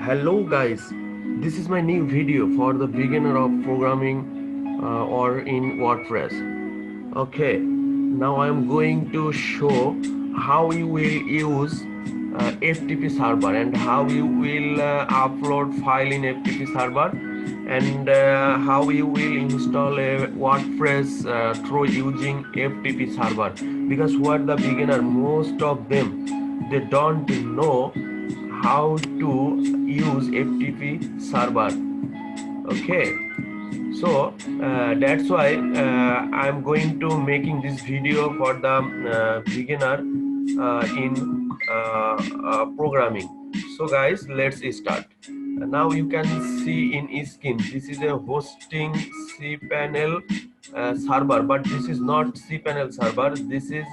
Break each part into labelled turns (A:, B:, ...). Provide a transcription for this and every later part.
A: Hello guys, this is my new video for the beginner of programming or in WordPress. Okay, now I am going to show how you will use FTP server and how you will upload file in FTP server and how you will install a WordPress through using FTP server, because who are the beginner, most of them they don't know how to use FTP server. Okay, so that's why I'm going to making this video for the beginner in programming. So guys, let's start. Now you can see in screen, this is a hosting cPanel server, but this is not cPanel server, this is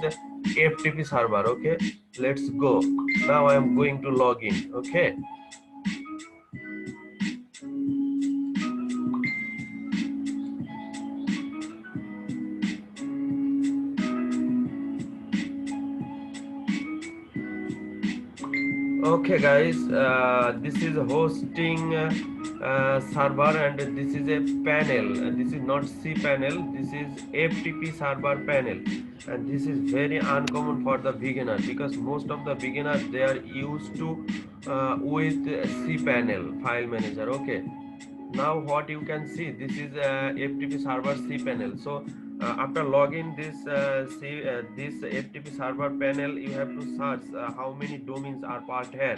A: FTP server. Okay, let's go. Now I am going to log in. Okay, okay guys, this is hosting server and this is a panel. This is not cPanel, this is FTP server panel, and this is very uncommon for the beginner because most of the beginners they are used to with cPanel file manager. Okay, now what you can see, this is FTP server cPanel. So after login this FTP server panel, you have to search how many domains are part here.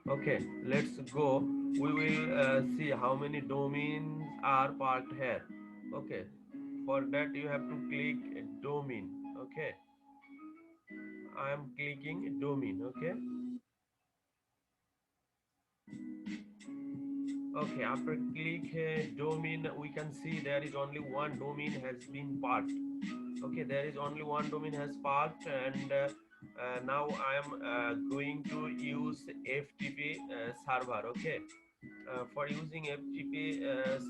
A: Okay, let's go. We will see how many domains are part here. Okay, for that you have to click domain. Okay, I am clicking domain. Okay, okay, after click domain, we can see there is only one domain has been part. Okay, there is only one domain has part, and now I am going to use FTP server. Okay, for using FTP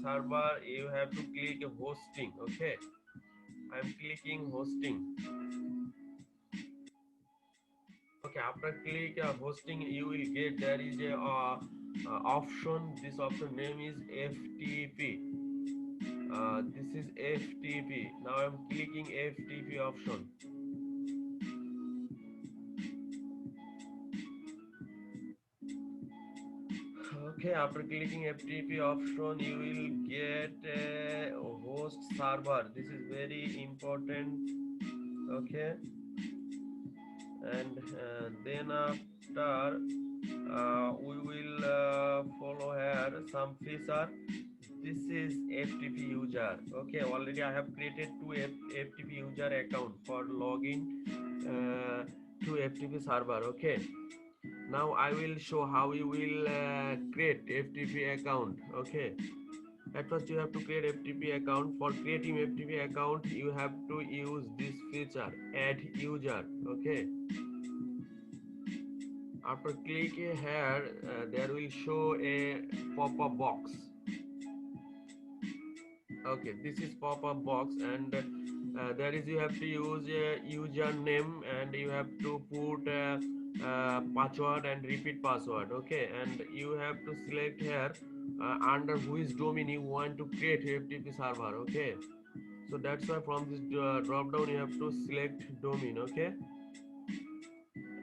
A: server, you have to click hosting. Okay, I am clicking hosting. Okay, after click hosting, you will get there is a option. This option name is FTP. This is FTP. Now I'm clicking FTP option. Okay, after clicking FTP option, you will get a host server. This is very important. Okay, and then after we will follow here some feature. This is FTP user. Okay, already I have created two FTP user account for login to FTP server. Okay, now I will show how you will create FTP account. Okay, at first you have to create FTP account. For creating FTP account, you have to use this feature, add user. Okay, after clicking here, there will show a pop-up box. Okay, this is pop-up box, and there is you have to use a username and you have to put password and repeat password. Okay, and you have to select here under which domain you want to create FTP server. Okay, so that's why from this drop down you have to select domain. Okay,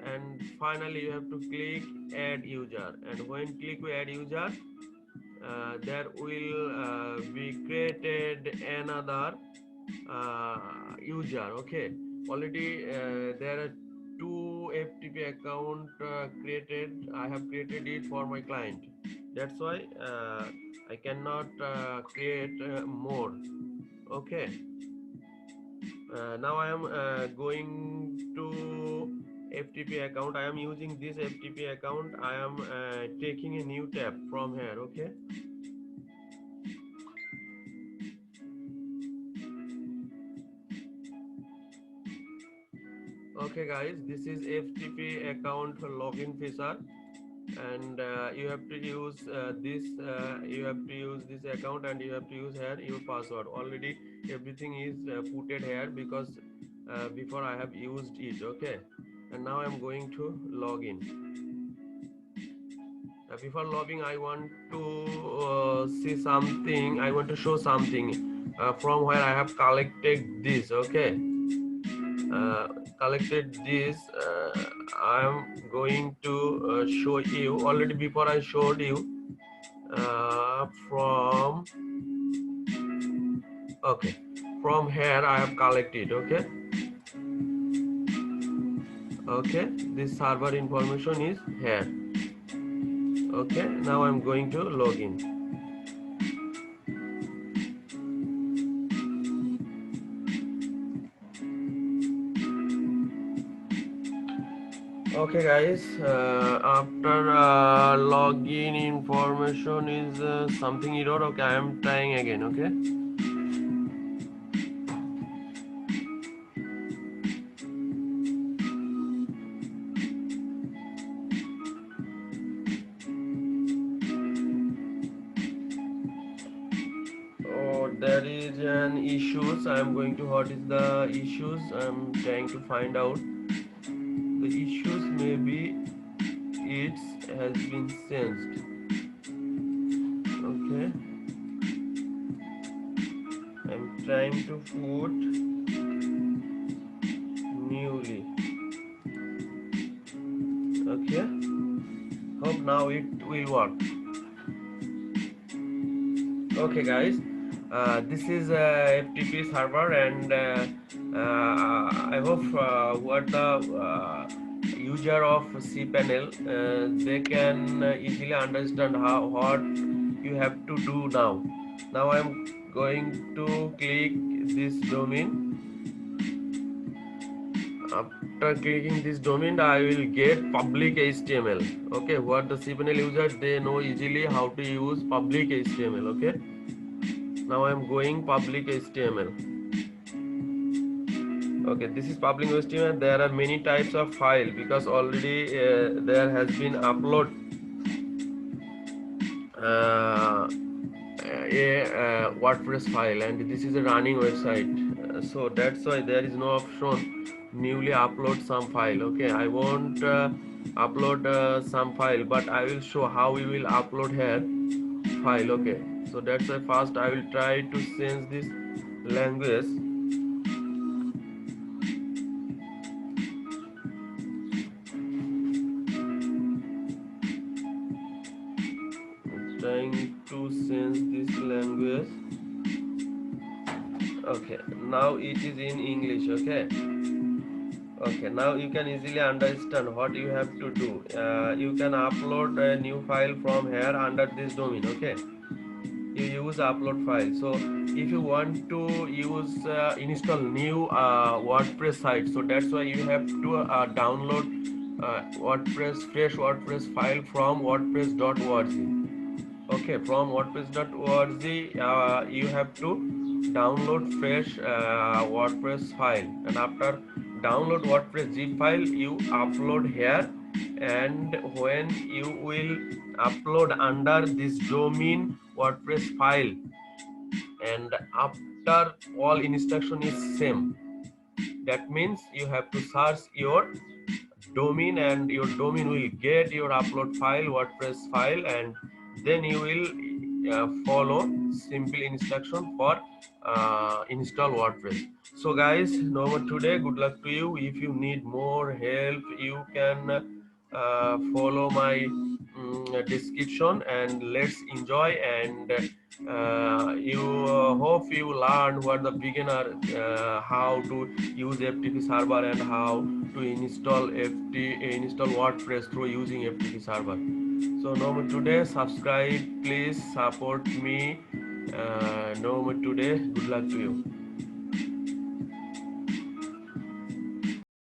A: and finally you have to click add user, and when click add user, there will be created another user. Okay, already there are two FTP account created. I have created it for my client, that's why I cannot create more. Okay, now I am going to FTP account. I am using this FTP account. I am taking a new tab from here. Okay, okay guys, this is FTP account login feature, and you have to use you have to use this account, and you have to use here your password. Already everything is put here because before I have used it. Okay, and now I'm going to log in. Before logging, I want to see something. I want to show something from where I have collected this. Okay, uh, collected this. I am going to show you. Already before I showed you from. Okay, from here I have collected. Okay, okay. This server information is here. Okay, now I'm going to log in. Okay guys, after login information is something error. Okay, I am trying again. Okay, oh, there is an issues. I am going to what is the issues. I am trying to find out the issues. Maybe it has been changed. Okay, I'm trying to put newly. Okay, hope now it will work. Okay guys, this is a FTP server, and I hope what the user of cPanel they can easily understand how what you have to do now. Now I'm going to click this domain. After clicking this domain, I will get public HTML. Okay, what the cPanel user they know easily how to use public HTML. Okay, now I am going public HTML. Okay, this is public HTML. There are many types of file because already there has been upload a WordPress file, and this is a running website. So that's why there is no option newly upload some file. Okay, I won't upload some file, but I will show how we will upload here file. Okay, so that's why first I will try to change this language. Trying to change this language. Okay, now it is in English. Okay, okay, now you can easily understand what you have to do. You can upload a new file from here under this domain. Okay, you use upload file. So if you want to use install new WordPress site, so that's why you have to download WordPress fresh WordPress file from wordpress.org. Okay, from wordpress.org you have to download fresh WordPress file, and after download WordPress zip file you upload here, and when you will upload under this domain WordPress file, and after all instruction is same, that means you have to search your domain, and your domain will get your upload file WordPress file, and then you will follow simple instruction for install WordPress. So guys, no more today. Good luck to you. If you need more help, you can follow my description, and let's enjoy. And you hope you learn what the beginner how to use FTP server and how to install WordPress through using FTP server. So no more today. Subscribe, please support me. No more today. Good luck to you.